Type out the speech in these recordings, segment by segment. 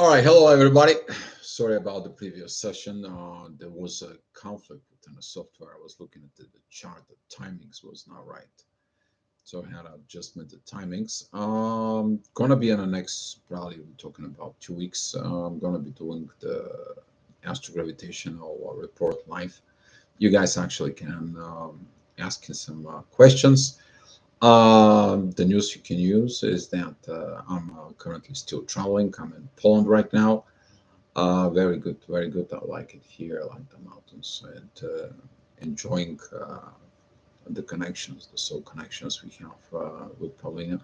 All right, hello everybody. Sorry about the previous session. There was a conflict within the software. I was looking at the chart. The timings was not right, so I had to adjustment the timings. Gonna be in the next probably we're talking about 2 weeks. I'm gonna be doing the astrogravitational report live. You guys actually can ask some questions. The news you can use is that I'm currently still traveling. I'm in Poland right now. Very good, very good. I like it here. I like the mountains and enjoying the connections, the soul connections we have with Paulina.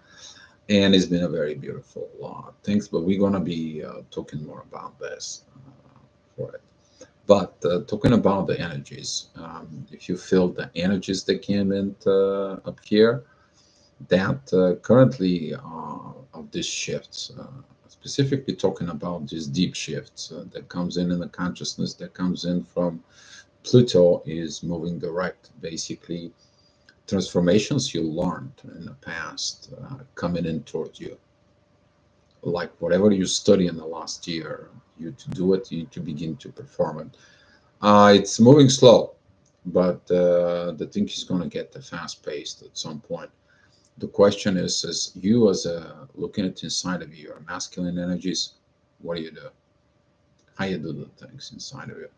And it's been a very beautiful things, but we're gonna be talking more about this for it. But talking about the energies, if you feel the energies that came in up here, that currently of this shift, specifically talking about these deep shifts that comes in the consciousness that comes in from Pluto is moving direct, basically transformations you learned in the past coming in towards you, like whatever you study in the last year, you to do it, you to begin to perform it. It's moving slow, but the thing is going to get fast paced at some point. The question is you as a looking at inside of you, your masculine energies, what do you do? How you do the things inside of you?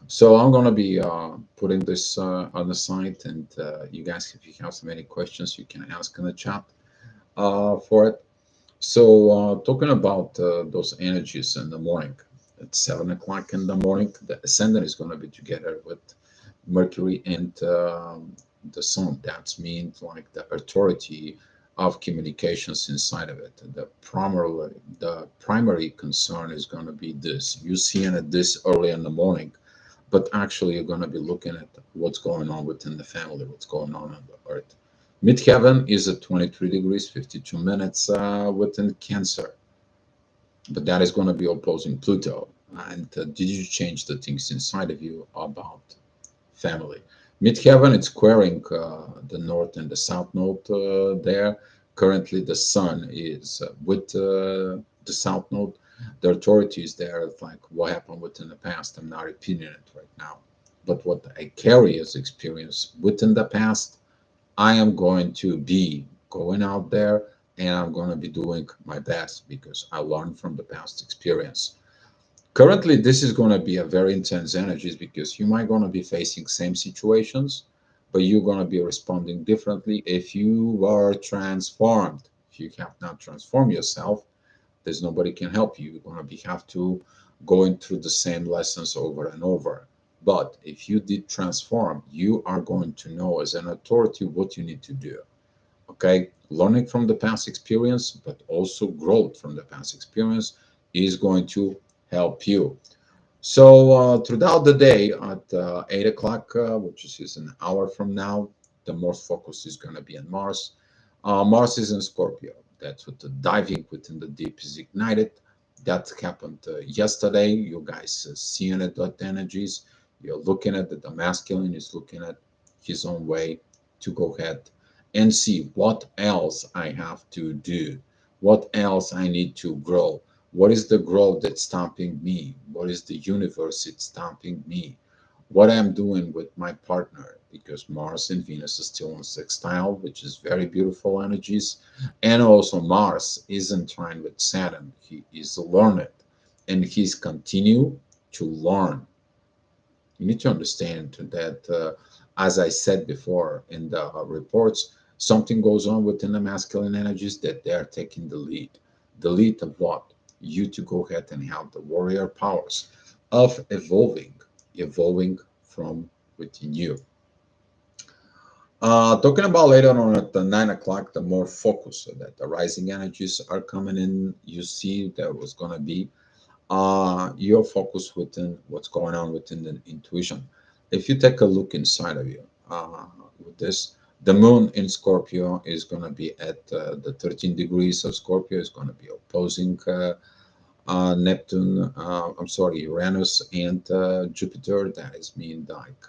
So I'm gonna be putting this on the site, and you guys, if you have so many questions, you can ask in the chat for it. So talking about those energies in the morning, at 7 o'clock in the morning, the ascendant is gonna be together with Mercury and the Sun. That means like the authority of communications inside of it. The primary concern is going to be this. You seeing it this early in the morning, but actually you're going to be looking at what's going on within the family, what's going on the earth. Midheaven is at 23 degrees 52 minutes within Cancer, but that is going to be opposing Pluto. And did you change the things inside of you about family? Midheaven, it's squaring the north and the south node there. Currently, the sun is with the south node. The authority is there. It's like what happened within the past. I'm not repeating it right now. But what I carry as experience within the past, I am going to be going out there and I'm going to be doing my best because I learned from the past experience. Currently, this is going to be a very intense energies because you might going to be facing same situations, but you're going to be responding differently if you are transformed. If you have not transformed yourself, there's nobody can help you. You're going to be have to going through the same lessons over and over. But if you did transform, you are going to know as an authority what you need to do. Okay, learning from the past experience, but also growth from the past experience is going to help you. So throughout the day at 8 o'clock, which is an hour from now, the most focus is going to be on Mars. Mars is in Scorpio. That's what the diving within the deep is ignited. That happened yesterday. You guys seeing it, that energies. You're looking at it. The masculine is looking at his own way to go ahead and see what else I have to do, what else I need to grow. What is the growth that's stopping me? What is the universe that's stopping me? What I'm doing with my partner, because Mars and Venus is still in sextile, which is very beautiful energies. And also Mars is in trine with Saturn. He is learned and he's continue to learn. You need to understand that, as I said before in the reports, something goes on within the masculine energies that they're taking the lead. The lead of what? You to go ahead and have the warrior powers of evolving from within you. Talking about later on at the 9 o'clock, the more focus so that the rising energies are coming in. You see there was going to be your focus within what's going on within the intuition. If you take a look inside of you with this, the moon in Scorpio is going to be at the 13 degrees of Scorpio, is going to be opposing Neptune, I'm sorry, Uranus and Jupiter. That is mean like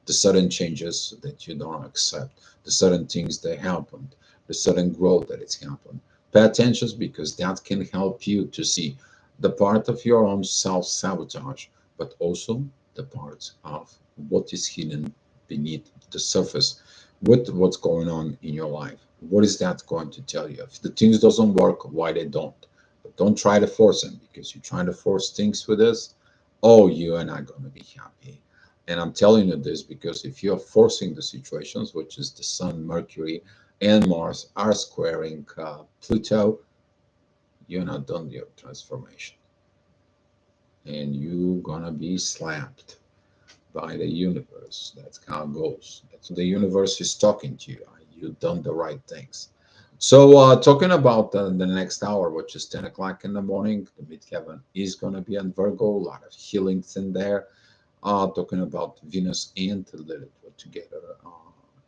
the sudden changes that you don't accept, the sudden things that happened, the sudden growth that it's happened. Pay attention because that can help you to see. the part of your own self-sabotage, but also the parts of what is hidden beneath the surface with what's going on in your life. What is that going to tell you? If the things doesn't work, why they don't? But don't try to force them, because you're trying to force things with this. Oh, you are not going to be happy. And I'm telling you this because if you're forcing the situations, which is the Sun, Mercury, and Mars are squaring Pluto, you're not done your transformation, and you're gonna be slapped by the universe. That's how it goes. That's the universe is talking to you. You've done the right things. So, talking about the next hour, which is 10 o'clock in the morning, the midheaven is going to be on Virgo. A lot of healings in there. Talking about Venus and Lilith together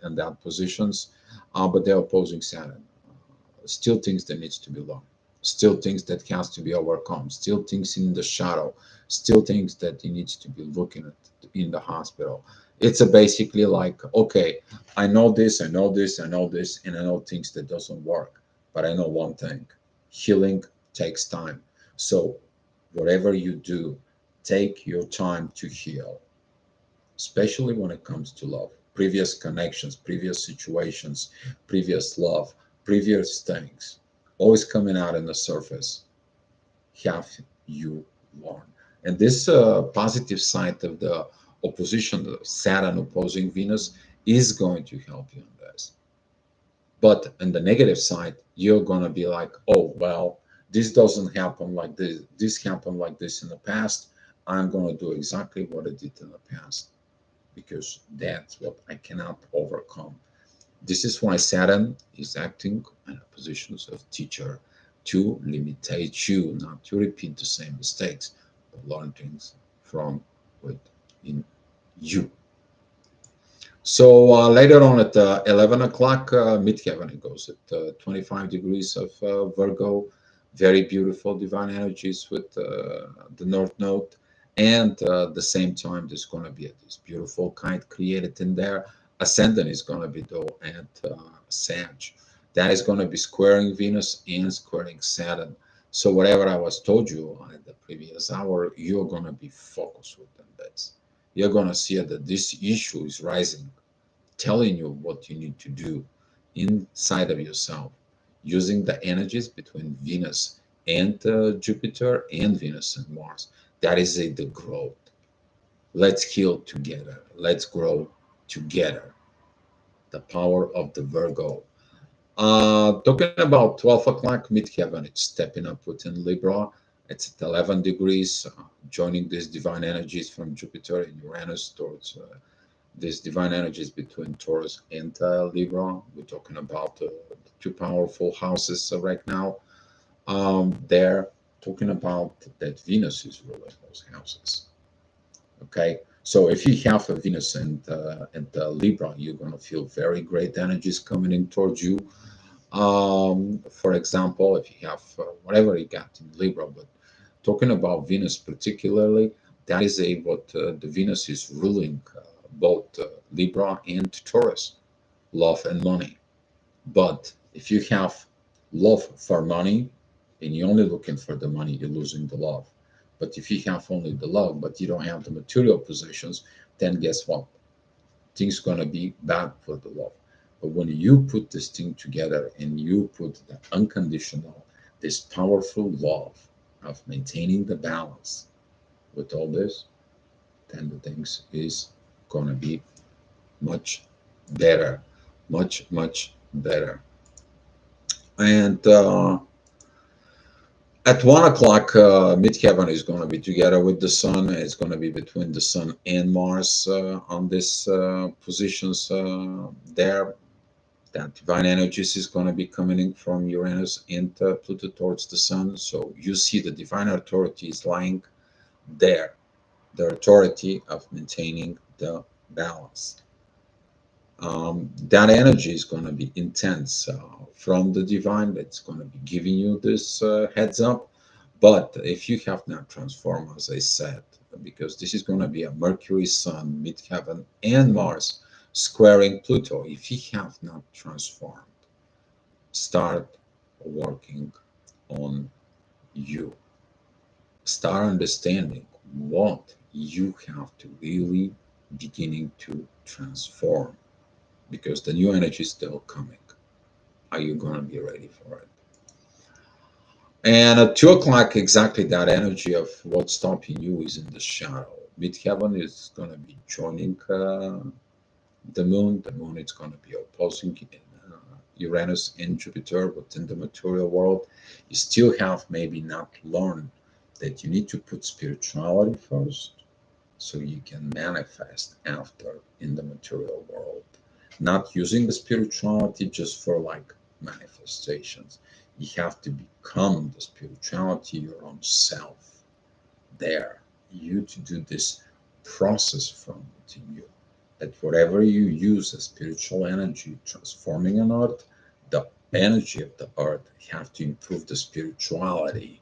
in that positions, but they're opposing Saturn. Still things that needs to be learned, still things that has to be overcome, still things in the shadow, still things that he needs to be looking at in the hospital. It's a basically like, okay, I know this, I know this, I know this, and I know things that doesn't work, but I know one thing: healing takes time. So whatever you do, take your time to heal, especially when it comes to love. Previous connections, previous situations, previous love, previous things, always coming out in the surface. Have you learned? And this positive side of the opposition, the Saturn opposing Venus, is going to help you in this. But on the negative side, you're going to be like, oh, well, this doesn't happen like this. This happened like this in the past. I'm going to do exactly what I did in the past, because that's what I cannot overcome. This is why Saturn is acting in a positions of teacher, to limitate you, not to repeat the same mistakes, but learn things from within you. So later on at 11 o'clock, midheaven, it goes at 25 degrees of Virgo. Very beautiful divine energies with the North Node. And the same time, there's going to be this beautiful kite created in there. Ascendant is going to be though at Sag. That is going to be squaring Venus and squaring Saturn. So whatever I was told you in the previous hour, you're going to be focused with them. That's, you're going to see that this issue is rising, telling you what you need to do inside of yourself, using the energies between Venus and Jupiter and Venus and Mars. That is the growth. Let's heal together. Let's grow together. The power of the Virgo. Talking about 12 o'clock midheaven, it's stepping up within Libra. It's at 11 degrees, joining these divine energies from Jupiter and Uranus towards these divine energies between Taurus and Libra. We're talking about the two powerful houses right now. They're talking about that Venus is ruling those houses. Okay, so if you have a Venus and Libra, you're going to feel very great energies coming in towards you. For example, if you have whatever you got in Libra, but talking about Venus particularly, that is a what the Venus is ruling both Libra and Taurus, love and money. But if you have love for money and you're only looking for the money, you're losing the love. But if you have only the love, but you don't have the material possessions, then guess what? Things gonna be bad for the love. But when you put this thing together and you put the unconditional, this powerful love of maintaining the balance with all this, then the things is gonna be much better, much better. And at 1 o'clock, midheaven is going to be together with the sun. It's going to be between the sun and Mars on this positions there. That divine energies is going to be coming in from Uranus and Pluto towards the sun. So you see the divine authority is lying there, the authority of maintaining the balance. That energy is going to be intense from the divine. That's going to be giving you this heads up. But if you have not transformed, as I said, because this is going to be a Mercury, Sun, midheaven, and Mars squaring Pluto, if you have not transformed, start working on you. start understanding what you have to really beginning to transform, because the new energy is still coming. Are you going to be ready for it? And at 2 o'clock, exactly that energy of what's stopping you is in the shadow. Midheaven is going to be joining the moon. The moon is going to be opposing Uranus and Jupiter, but in the material world, you still have maybe not learned that you need to put spirituality first so you can manifest after in the material world. Not using the spirituality just for like manifestations. You have to become the spirituality, your own self there. You to do this process from within you. That whatever you use as spiritual energy transforming an earth, the energy of the earth have to improve the spirituality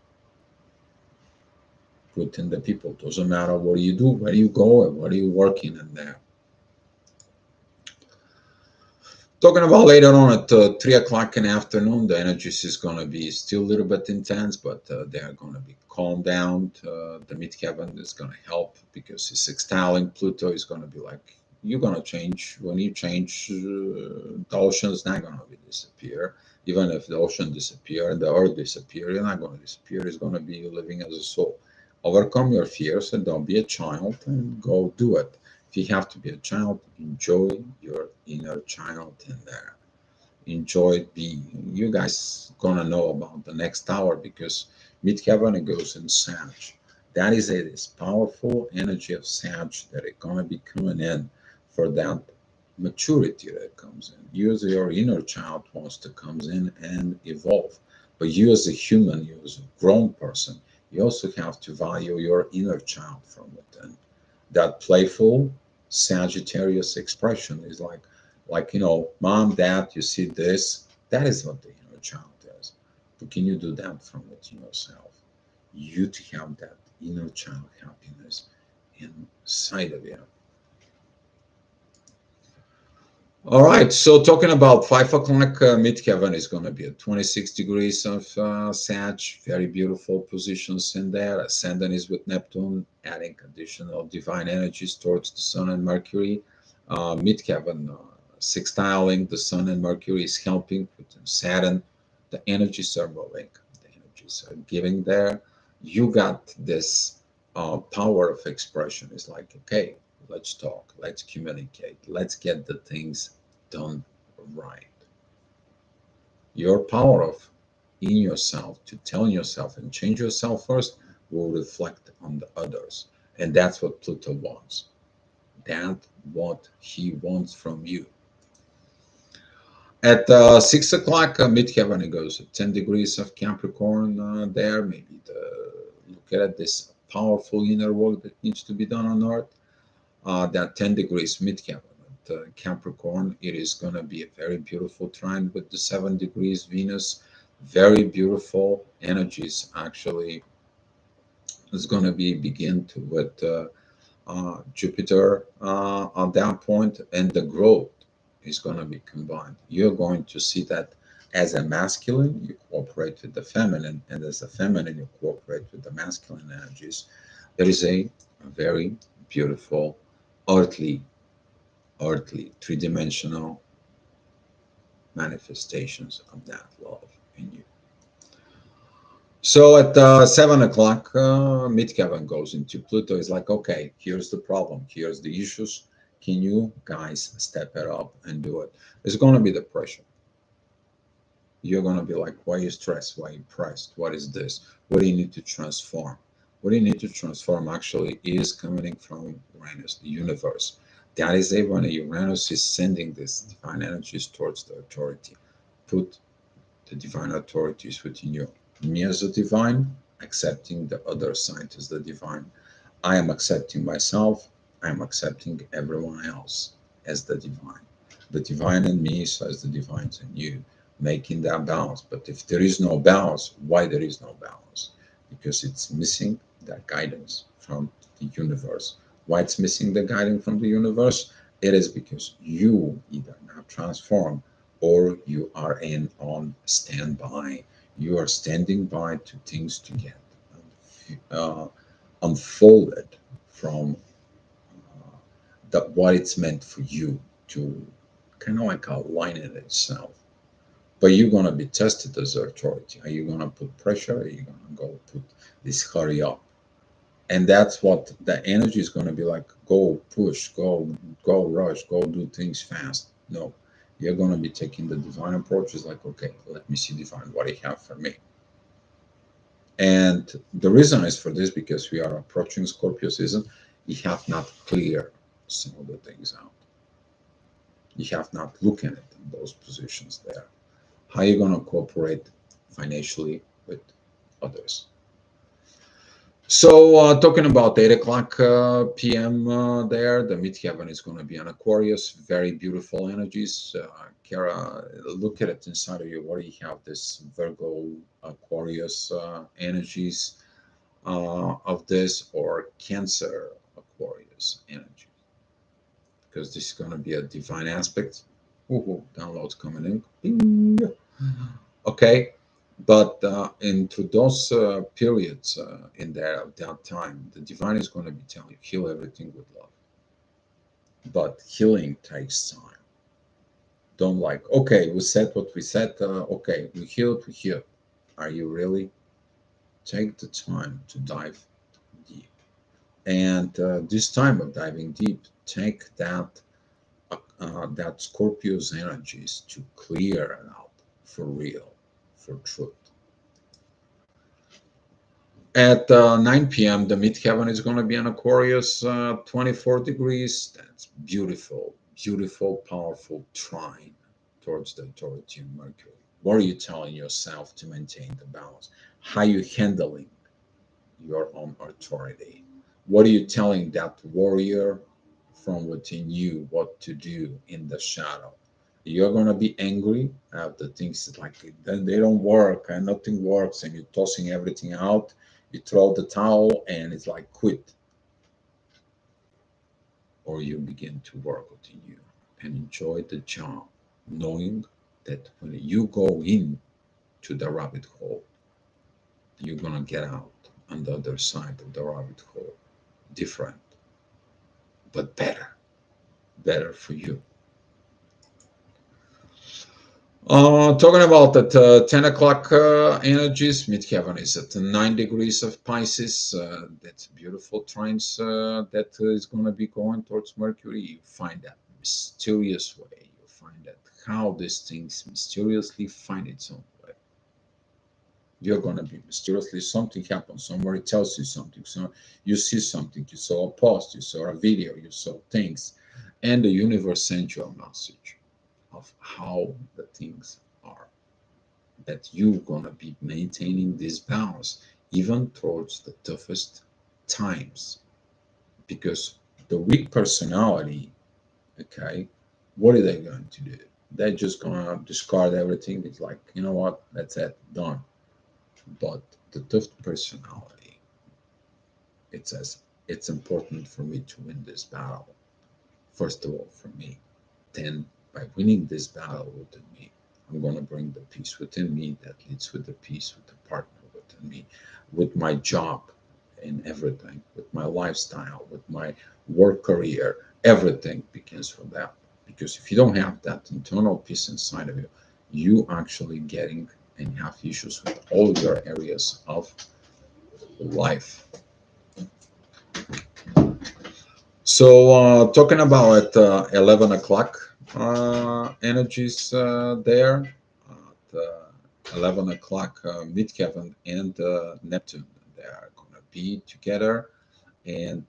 within the people. Doesn't matter what you do, where you go, and what are you working in there. Talking about later on at 3 o'clock in the afternoon, the energies is going to be still a little bit intense, but they are going to be calmed down. The midheaven is going to help because it's sextiling Pluto. Is going to be like, you're going to change. When you change, the ocean is not going to disappear. Even if the ocean disappear and the earth disappear, you're not going to disappear. It's going to be living as a soul. Overcome your fears and don't be a child and go do it. If you have to be a child, enjoy your inner child in there. Enjoy being. You guys gonna know about the next hour because midheaven it goes in Sag. That is it. This powerful energy of Sag that is gonna be coming in for that maturity that comes in. You as your inner child wants to comes in and evolve. But you as a human, you as a grown person, you also have to value your inner child from within. That playful Sagittarius expression is like mom, dad, you see this? That is what the inner child is. But can you do that from within yourself? You to have that inner child happiness inside of you. All right, so talking about 5 o'clock, midheaven is going to be at 26 degrees of Sag, very beautiful positions in there. Ascendant is with Neptune, adding additional divine energies towards the Sun and Mercury. Midheaven, sextiling the Sun and Mercury is helping with Saturn. The energies are moving, the energies are giving there. You got this power of expression. It's like, okay, let's talk, let's communicate, let's get the things done right. Your power of in yourself to tell yourself and change yourself first will reflect on the others. And that's what Pluto wants. That's what he wants from you. At 6 o'clock, midheaven, it goes at 10 degrees of Capricorn there. Maybe look at this powerful inner work that needs to be done on Earth. That 10 degrees midheaven at Capricorn, it is going to be a very beautiful trine with the 7 degrees Venus. Very beautiful energies actually is going to be begin to with Jupiter on that point, and the growth is going to be combined. You're going to see that as a masculine, you cooperate with the feminine, and as a feminine, you cooperate with the masculine energies. There is a very beautiful, earthly, three-dimensional manifestations of that love in you. So at 7 o'clock, midheaven goes into Pluto. It's like, okay, here's the problem, here's the issues. Can you guys step it up and do it? It's going to be the pressure. You're going to be like, why are you stressed? Why are you pressed? What is this? What do you need to transform? What you need to transform actually is coming from Uranus, the universe. That is a when Uranus is sending this divine energies towards the authority. Put the divine authorities within you. Me as a divine, accepting the other side as the divine. I am accepting myself. I am accepting everyone else as the divine. The divine in me says the divine in you, making that balance. But if there is no balance, why there is no balance? Because it's missing that guidance from the universe. Why it's missing the guidance from the universe? It is because you either not transform or you are in on standby. You are standing by to things to get uh, unfolded from what it's meant for you to kind of like align it itself. But you're gonna be tested as authority. Are you gonna put pressure? Are you gonna go put this hurry up? And that's what the energy is gonna be like. Go push, go rush, go do things fast. No, you're gonna be taking the divine approach. Is like, okay, let me see divine what you have for me. And the reason is for this because we are approaching Scorpio season. You have not clear some of the things out. You have not looked at it in those positions there. How are you going to cooperate financially with others? So, talking about 8 o'clock p.m. There, the midheaven is going to be an Aquarius, very beautiful energies. Kara, look at it inside of you. What do you have? This Virgo Aquarius energies of this, or Cancer Aquarius energy, because this is going to be a divine aspect. Ooh, downloads coming in. Bing. Okay, but into those periods in that time, the divine is going to be telling you heal everything with love. But healing takes time. Don't like, okay, we said what we said. Okay, we healed, we healed. Are you really? Take the time to dive deep. And this time of diving deep, take that Scorpio's energies to clear it out for real, for truth. At 9 p.m., the midheaven is going to be an Aquarius, 24 degrees. That's beautiful, beautiful, powerful trine towards the authority of Mercury. What are you telling yourself to maintain the balance? How are you handling your own authority? What are you telling that warrior from within you what to do in the shadow? You're gonna be angry at the things that like then they don't work and nothing works and you're tossing everything out. You throw the towel and it's like quit. Or you begin to work within you and enjoy the job, knowing that when you go in to the rabbit hole, you're gonna get out on the other side of the rabbit hole different, but better for you. Talking about that 10 o'clock energies, midheaven is at 9 degrees of Pisces. That's beautiful trines that is going to be going towards Mercury. You find that mysterious way. You find that how these things mysteriously find its own way. You're going to be mysteriously, something happens, somebody tells you something, so you see something, you saw a post, you saw a video, you saw things, and the universe sends you a message of how the things are, that you're gonna be maintaining this balance even towards the toughest times, because the weak personality, okay, what are they going to do? They're just gonna discard everything. It's like, you know what, that's it, done. But the tough personality, it says it's important for me to win this battle, first of all for me, then by winning this battle within me, I'm going to bring the peace within me that leads with the peace with the partner within me, with my job and everything, with my lifestyle, with my work career. Everything begins from that. Because if you don't have that internal peace inside of you, you actually getting and have issues with all your areas of life. So, talking about 11 o'clock energies there, at 11 o'clock, Midheaven and Neptune, they are going to be together, and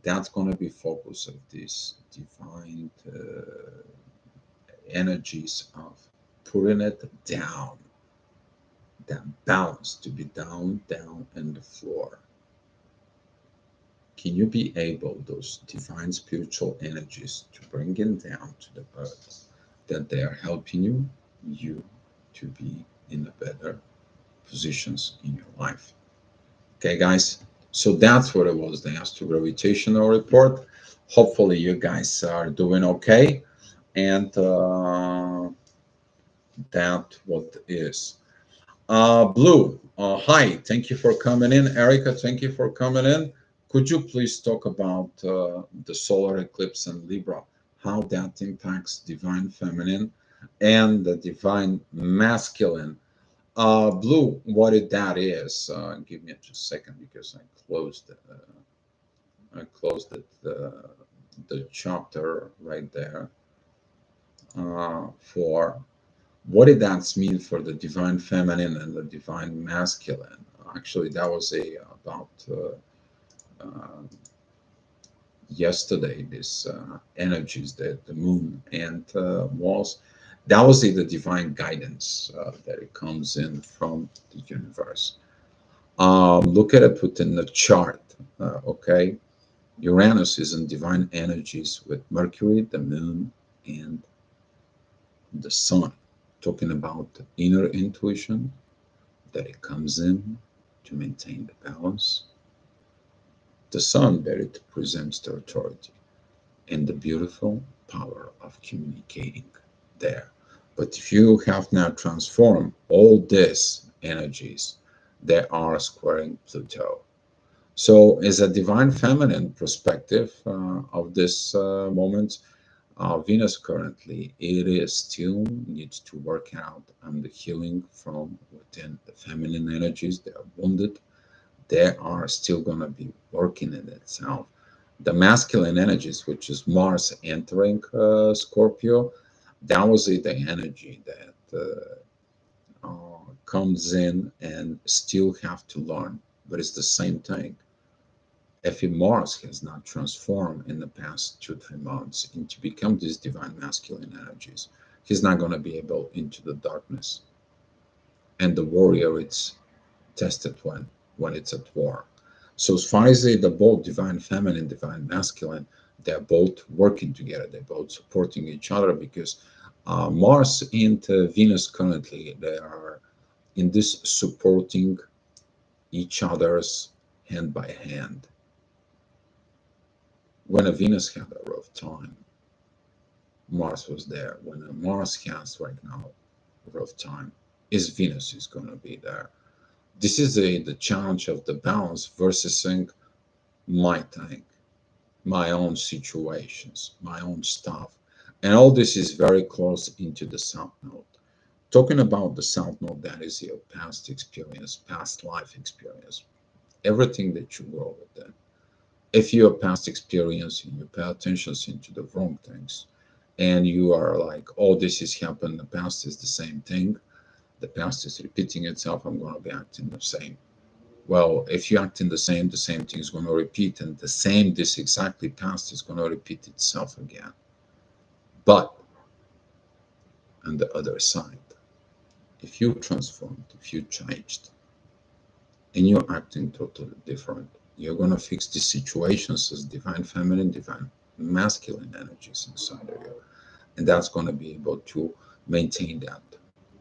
that's going to be focus of these divine energies of putting it down, that balance to be down in the floor. Can you be able, those divine spiritual energies, to bring it down to the earth, that they are helping you to be in a better positions in your life? Okay, guys. So that's what it was, the astro gravitational report. Hopefully, you guys are doing okay, and that what is. Blue, hi, thank you for coming in. Erica, thank you for coming in. Could you please talk about the solar eclipse in Libra, how that impacts divine feminine and the divine masculine? Blue, what that is? Give me just a second because I closed it, the chapter right there for what did that mean for the divine feminine and the divine masculine? Actually, that was a about uh, yesterday. This energies that the moon and was that was the divine guidance that it comes in from the universe. Look at it put in the chart. Okay, Uranus is in divine energies with Mercury, the moon, and the sun. Talking about the inner intuition that it comes in to maintain the balance. The sun that it presents the authority and the beautiful power of communicating there. But if you have now transformed all these energies, they are squaring Pluto. So, as a divine feminine perspective of this moment, Venus currently, it is still needs to work out on the healing from within the feminine energies that are wounded. They are still going to be working in itself. The masculine energies, which is Mars entering Scorpio, that was the energy that comes in and still have to learn. But it's the same thing. If Mars has not transformed in the past 2 3 months into become these divine masculine energies, he's not going to be able into the darkness. And the warrior, it's tested when it's at war. So as far as the both divine feminine, divine masculine, they're both working together. They're both supporting each other because Mars and Venus currently they are in this supporting each other's hand by hand. When a Venus had a rough time, Mars was there. When a Mars has right now a rough time, is Venus is going to be there. This is the challenge of the balance versus saying my thing, my own situations, my own stuff. And all this is very close into the South Node. Talking about the South Node, that is your past experience, past life experience, everything that you grow with it. If you have past experience and you pay attention into the wrong things, and you are like, oh, this has happened, the past is the same thing, the past is repeating itself, I'm going to be acting the same. Well, if you act in the same thing is going to repeat, and the same, this exactly past is going to repeat itself again. But on the other side, if you transformed, if you changed, and you're acting totally different, you're going to fix these situations as divine feminine, divine masculine energies inside of you. And that's going to be able to maintain that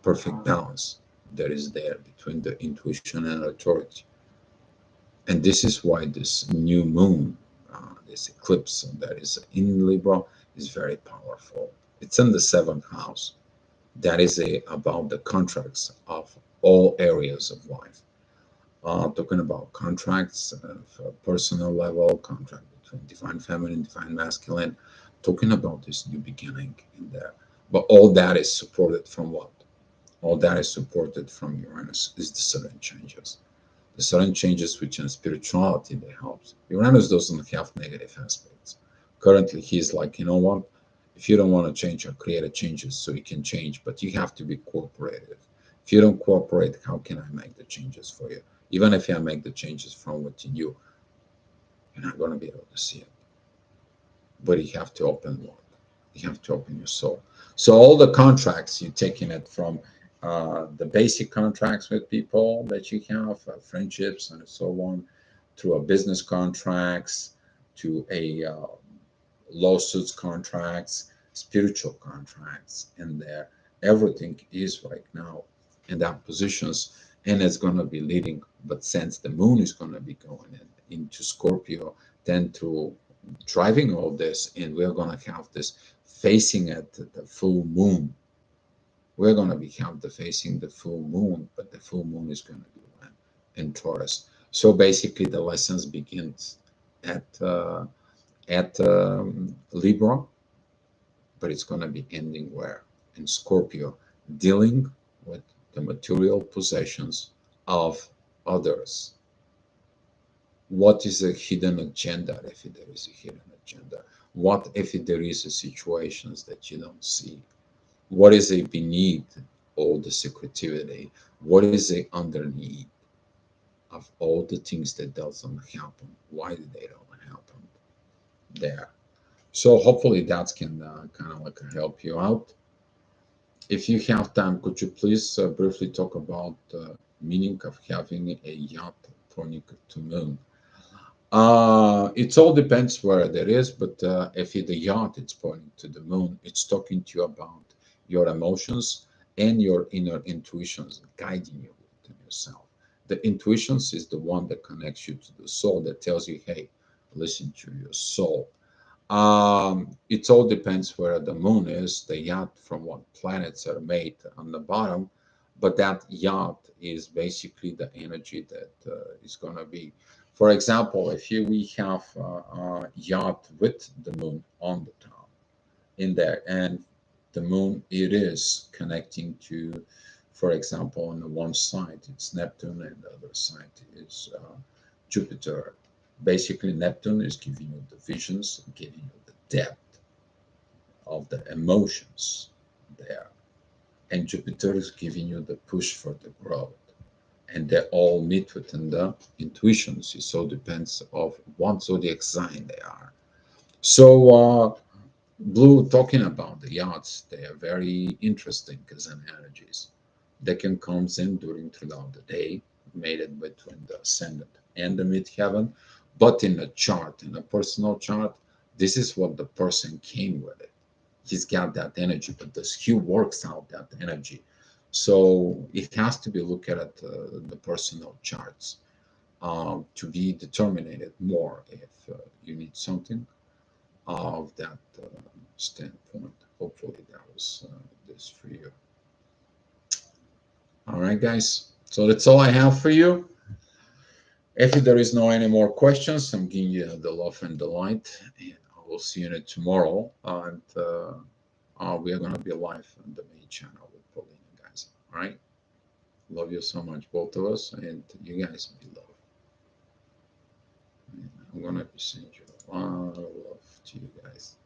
perfect balance that is there between the intuition and authority. And this is why this new moon, this eclipse that is in Libra, is very powerful. It's in the seventh house. That is about the contracts of all areas of life. Talking about contracts for personal level, contract between divine feminine, divine masculine, talking about this new beginning in there. But all that is supported from what? All that is supported from Uranus is the sudden changes. The sudden changes which in spirituality that helps. Uranus doesn't have negative aspects. Currently, he's like, you know what? If you don't want to change or create a changes so you can change, but you have to be cooperative. If you don't cooperate, how can I make the changes for you? Even if I make the changes from within you, you're not going to be able to see it. But you have to open what? You have to open your soul. So all the contracts you're taking it from the basic contracts with people that you have, friendships and so on, to a business contracts, to a lawsuits contracts, spiritual contracts, and there everything is right now in that positions, and it's going to be leading. But since the moon is going to be going into Scorpio, then to driving all this, and we're going to have this facing at the full moon, we're going to be have the facing the full moon, but the full moon is going to be when in Taurus. So basically, the lessons begins at Libra, but it's going to be ending where in Scorpio, dealing with the material possessions of others. What is a hidden agenda if there is a hidden agenda? What if there is a situations that you don't see? What is it beneath all the secretivity? What is it underneath of all the things that doesn't happen? Why did they don't happen there? So hopefully that can kind of like help you out. If you have time, could you please briefly talk about the meaning of having a yacht pointing to moon? It all depends where it is, but if it's a yacht, it's pointing to the moon. It's talking to you about your emotions and your inner intuitions guiding you to yourself. The intuitions is the one that connects you to the soul that tells you, hey, listen to your soul. It all depends where the moon is, the yacht from what planets are made on the bottom, but that yacht is basically the energy that is going to be. For example, if here we have a yacht with the moon on the top in there, and the moon it is connecting to, for example, on the one side it's Neptune and the other side is Jupiter. Basically, Neptune is giving you the visions, giving you the depth of the emotions there. And Jupiter is giving you the push for the growth. And they all meet within the intuitions. It so depends of what zodiac sign they are. So, Blue, talking about the yachts, they are very interesting as an energies. They can come in during throughout the day, made it between the ascendant and the midheaven. But in a chart, in a personal chart, this is what the person came with it. He's got that energy, but this he works out that energy. So it has to be looked at the personal charts to be determined more if you need something of that standpoint. Hopefully, that was this for you. All right, guys. So that's all I have for you. If there is no any more questions, I'm giving you the love and the light, and I will see you tomorrow. And we are gonna be live on the main channel with Paulina, guys. All right. Love you so much, both of us, and you guys be loved. And I'm gonna be sending you a lot of love to you guys.